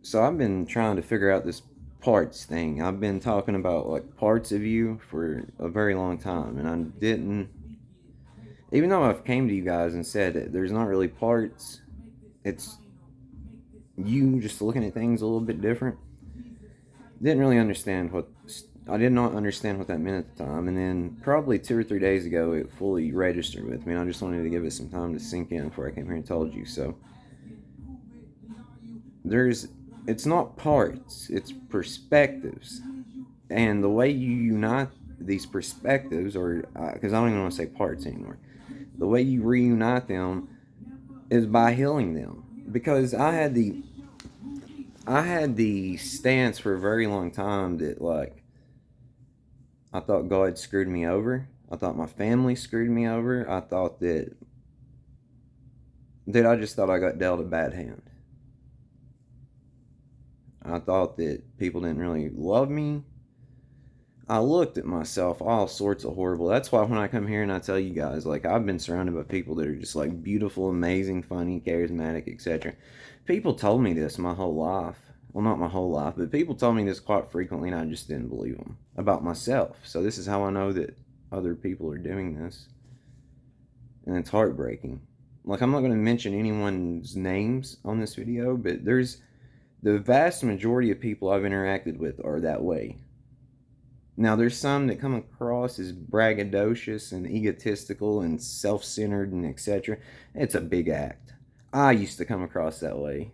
So I've been trying to figure out this parts thing. I've been talking about like parts of you for a very long time, and I didn't. Even though I've came to you guys and said that there's not really parts, it's you just looking at things a little bit different. Didn't really understand what I did not understand what that meant at the time, and then probably 2 or 3 days ago it fully registered with me, and I just wanted to give it some time to sink in before I came here and told you. So there's it's not parts, it's perspectives. And the way you unite these perspectives, or because I don't even want to say parts anymore, the way you reunite them is by healing them. Because I had the stance for a very long time that like I thought God screwed me over. I thought my family screwed me over. I thought that I just thought I got dealt a bad hand. I thought that people didn't really love me. I looked at myself all sorts of horrible. That's why when I come here and I tell you guys, like, I've been surrounded by people that are just like beautiful, amazing, funny, charismatic, etc. People told me this my whole life. Well, not my whole life, but people told me this quite frequently, and I just didn't believe them about myself. So this is how I know that other people are doing this, and it's heartbreaking. Like, I'm not going to mention anyone's names on this video, but there's the vast majority of people I've interacted with are that way. Now, there's some that come across as braggadocious and egotistical and self centered and etc. It's a big act. I used to come across that way.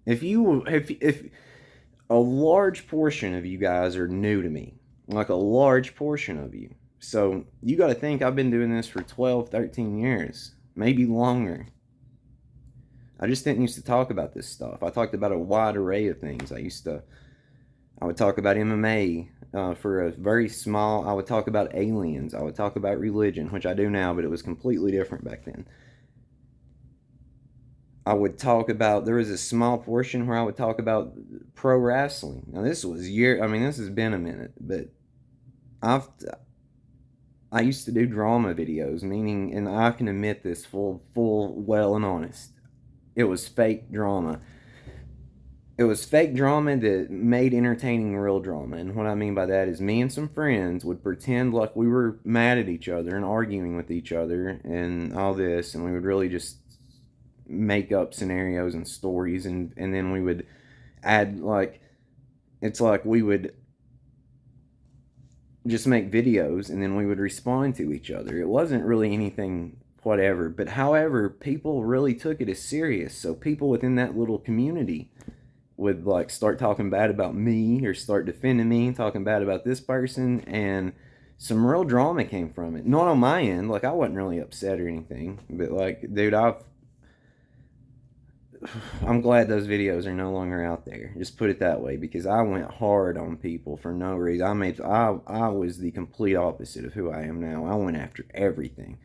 If a large portion of you guys are new to me, like a large portion of you, so you got to think I've been doing this for 12, 13 years, maybe longer. I just didn't used to talk about this stuff. I talked about a wide array of things. I would talk about MMA for a very small. I would talk about aliens. I would talk about religion, which I do now, but it was completely different back then. I would talk about. There was a small portion where I would talk about pro wrestling. Now this was year. I mean, this has been a minute, but I've I used to do drama videos, meaning, and I can admit this full, well and honest. It was fake drama. It was fake drama that made entertaining real drama. And what I mean by that is me and some friends would pretend like we were mad at each other and arguing with each other and all this, and we would really just make up scenarios and stories, and then we would add like it's like we would just make videos and then we would respond to each other. It wasn't really anything whatever, but however, people really took it as serious. So people within that little community would like start talking bad about me or start defending me, talking bad about this person, and some real drama came from it. Not on my end, like I wasn't really upset or anything, but like, dude, I'm glad those videos are no longer out there. Just put it that way, because I went hard on people for no reason. I was the complete opposite of who I am now. I went after everything,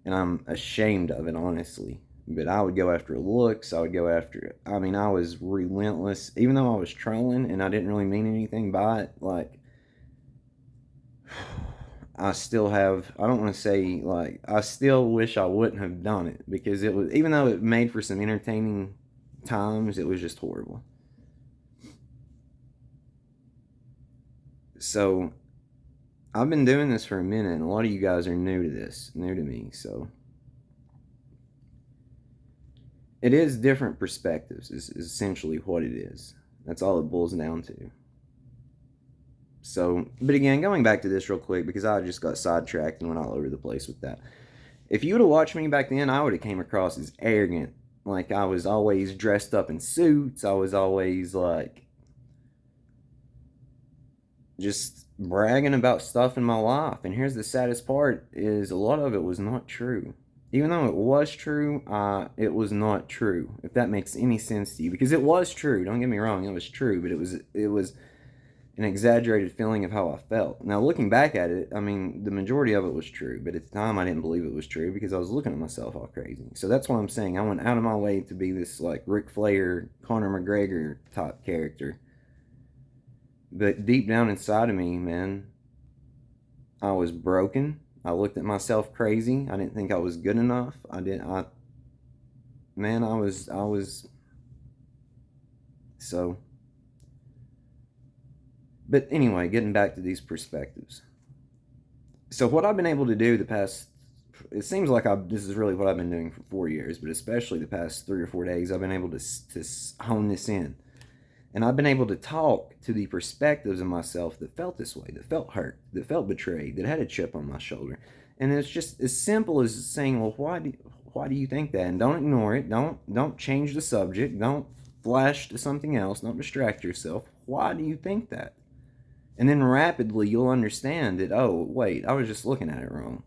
and I'm ashamed of it, honestly. But I would go after looks. I would go after. I mean, I was relentless, even though I was trolling and I didn't really mean anything by it. Like, I still have. I don't want to say like I still wish I wouldn't have done it, because it was, even though it made for some entertaining times, it was just horrible. So I've been doing this for a minute, and a lot of you guys are new to this, new to me. So it is different perspectives, is essentially what it is. That's all it boils down to. So, but again, going back to this real quick, because I just got sidetracked and went all over the place with that. If you would have watched me back then, I would have came across as arrogant. Like, I was always dressed up in suits. I was always like just bragging about stuff in my life. And here's the saddest part: is a lot of it was not true. Even though it was true, it was not true. If that makes any sense to you, because it was true. Don't get me wrong, it was true, but it was an exaggerated feeling of how I felt. Now, looking back at it, I mean, the majority of it was true, but at the time I didn't believe it was true because I was looking at myself all crazy. So that's what I'm saying. I went out of my way to be this like Ric Flair, Conor McGregor type character. But deep down inside of me, man, I was broken. I looked at myself crazy. I didn't think I was good enough. I didn't. Man, I was So, but anyway, getting back to these perspectives. So what I've been able to do the past, it seems like this is really what I've been doing for 4 years, but especially the past 3 or 4 days, I've been able to hone this in. And I've been able to talk to the perspectives of myself that felt this way, that felt hurt, that felt betrayed, that had a chip on my shoulder. And it's just as simple as saying, well, why do you think that? And don't ignore it. Don't change the subject. Don't flash to something else. Don't distract yourself. Why do you think that? And then rapidly you'll understand that, oh, wait, I was just looking at it wrong.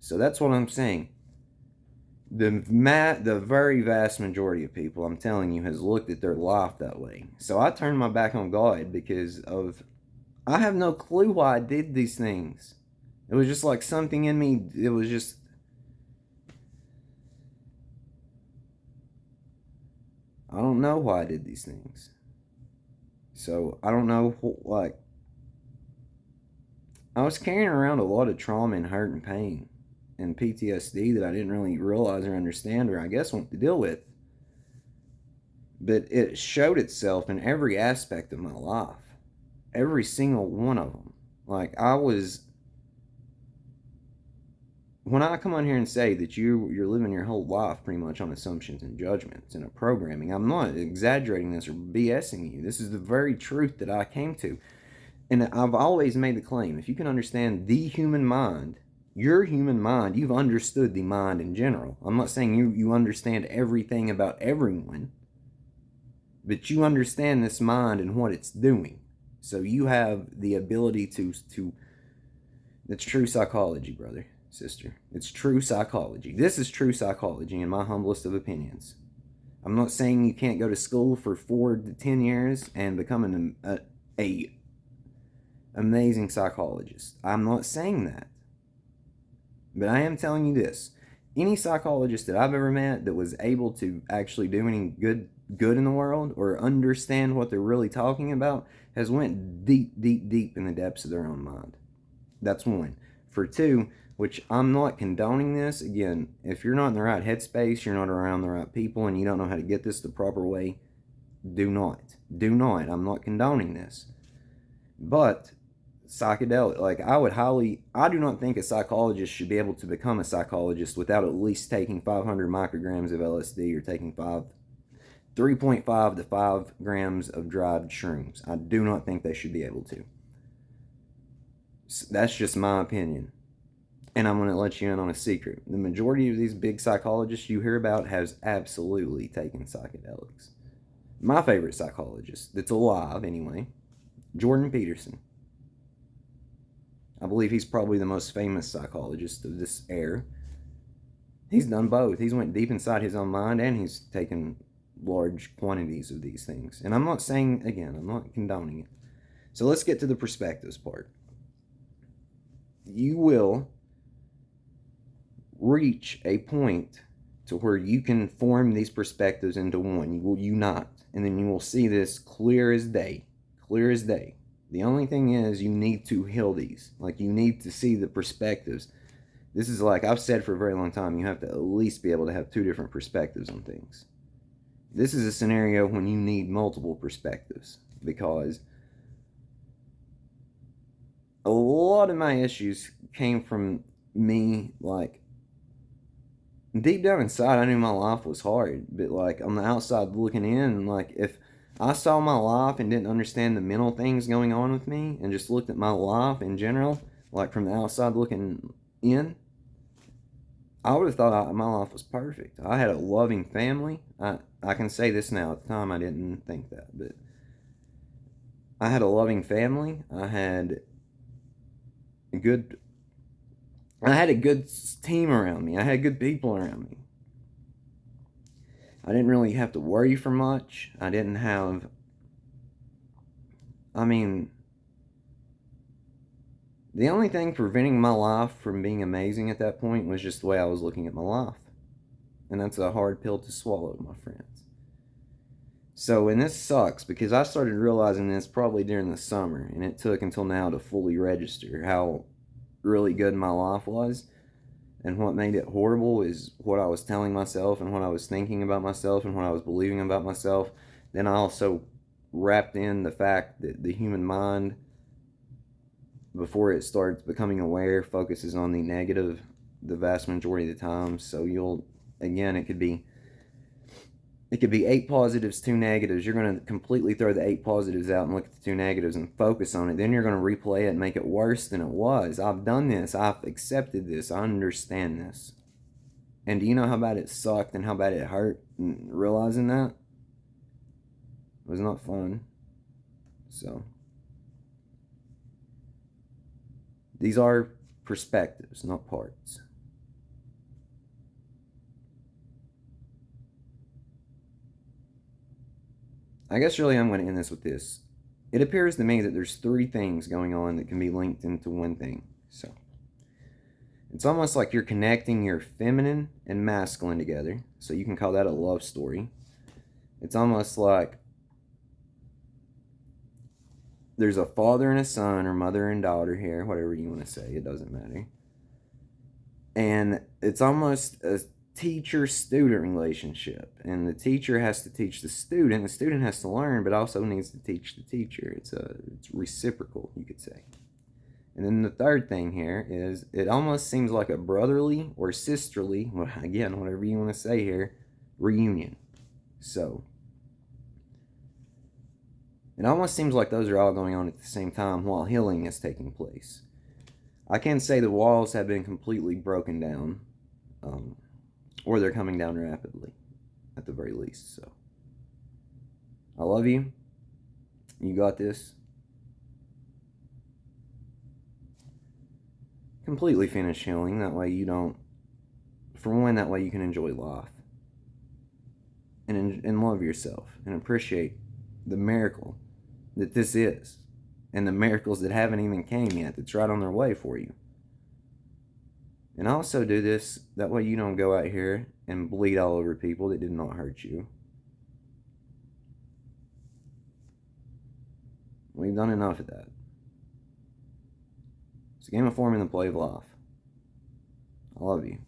So that's what I'm saying. The very vast majority of people, I'm telling you, has looked at their life that way. So I turned my back on God because I have no clue why I did these things. It was just like something in me, it was just, I don't know why I did these things. So I don't know, like, I was carrying around a lot of trauma and hurt and pain and PTSD that I didn't really realize or understand, or I guess want to deal with. But it showed itself in every aspect of my life, every single one of them. Like, when I come on here and say that you're living your whole life pretty much on assumptions and judgments and a programming, I'm not exaggerating this or BSing you. This is the very truth that I came to. And I've always made the claim, if you can understand the human mind, your human mind, you've understood the mind in general. I'm not saying you understand everything about everyone, but you understand this mind and what it's doing. So you have the ability to it's true psychology, brother, sister. It's true psychology. This is true psychology in my humblest of opinions. I'm not saying you can't go to school for 4 to 10 years and become an amazing psychologist. I'm not saying that. But I am telling you this. Any psychologist that I've ever met that was able to actually do any good in the world or understand what they're really talking about has went deep in the depths of their own mind. That's one. For two, which I'm not condoning this, again, if you're not in the right headspace, you're not around the right people, and you don't know how to get this the proper way, do not. I'm not condoning this. But psychedelic, like, I do not think a psychologist should be able to become a psychologist without at least taking 500 micrograms of LSD or taking 3.5 to 5 grams of dried shrooms. I do not think they should be able to. That's just my opinion. And I'm going to let you in on a secret. The majority of these big psychologists you hear about has absolutely taken psychedelics. My favorite psychologist, that's alive anyway, Jordan Peterson. I believe he's probably the most famous psychologist of this era. He's done both. He's went deep inside his own mind, and he's taken large quantities of these things. And I'm not saying, again, I'm not condoning it. So let's get to the perspectives part. You will reach a point to where you can form these perspectives into one. You will unite, and then you will see this clear as day. Clear as day. The only thing is, you need to heal these. Like, you need to see the perspectives. This is, like I've said for a very long time, you have to at least be able to have 2 different perspectives on things. This is a scenario when you need multiple perspectives, because a lot of my issues came from me, like, deep down inside, I knew my life was hard, but, like, on the outside looking in, like, if I saw my life and didn't understand the mental things going on with me and just looked at my life in general, like from the outside looking in, I would have thought my life was perfect. I had a loving family. I can say this now. At the time, I didn't think that, but I had a loving family. I had a good team around me. I had good people around me. I didn't really have to worry for much. I didn't have, the only thing preventing my life from being amazing at that point was just the way I was looking at my life. And that's a hard pill to swallow, my friends. So, and this sucks, because I started realizing this probably during the summer, and it took until now to fully register how really good my life was. And what made it horrible is what I was telling myself and what I was thinking about myself and what I was believing about myself Then I also wrapped in the fact that the human mind, before it starts becoming aware, focuses on the negative the vast majority of the time. So you'll, again, it could be 8 positives, 2 negatives. You're going to completely throw the 8 positives out and look at the 2 negatives and focus on it. Then you're going to replay it and make it worse than it was. I've done this. I've accepted this. I understand this. And do you know how bad it sucked and how bad it hurt? And realizing that it was not fun. So these are perspectives, not parts. I guess really I'm going to end this with this. It appears to me that there's 3 things going on that can be linked into one thing. So it's almost like you're connecting your feminine and masculine together. So you can call that a love story. It's almost like there's a father and a son, or mother and daughter here, whatever you want to say, it doesn't matter. And it's almost a teacher-student relationship. And the teacher has to teach the student has to learn, but also needs to teach the teacher. It's reciprocal, you could say. And then the third thing here is it almost seems like a brotherly or sisterly, well, again, whatever you want to say here, reunion. So it almost seems like those are all going on at the same time while healing is taking place. I can't say the walls have been completely broken down, or they're coming down rapidly, at the very least. So I love you. You got this. Completely finish healing. That way you don't, for one, that way you can enjoy life and love yourself and appreciate the miracle that this is, and the miracles that haven't even came yet, that's right on their way for you. And also do this, that way you don't go out here and bleed all over people that did not hurt you. We've done enough of that. It's a game of form and the play of life. I love you.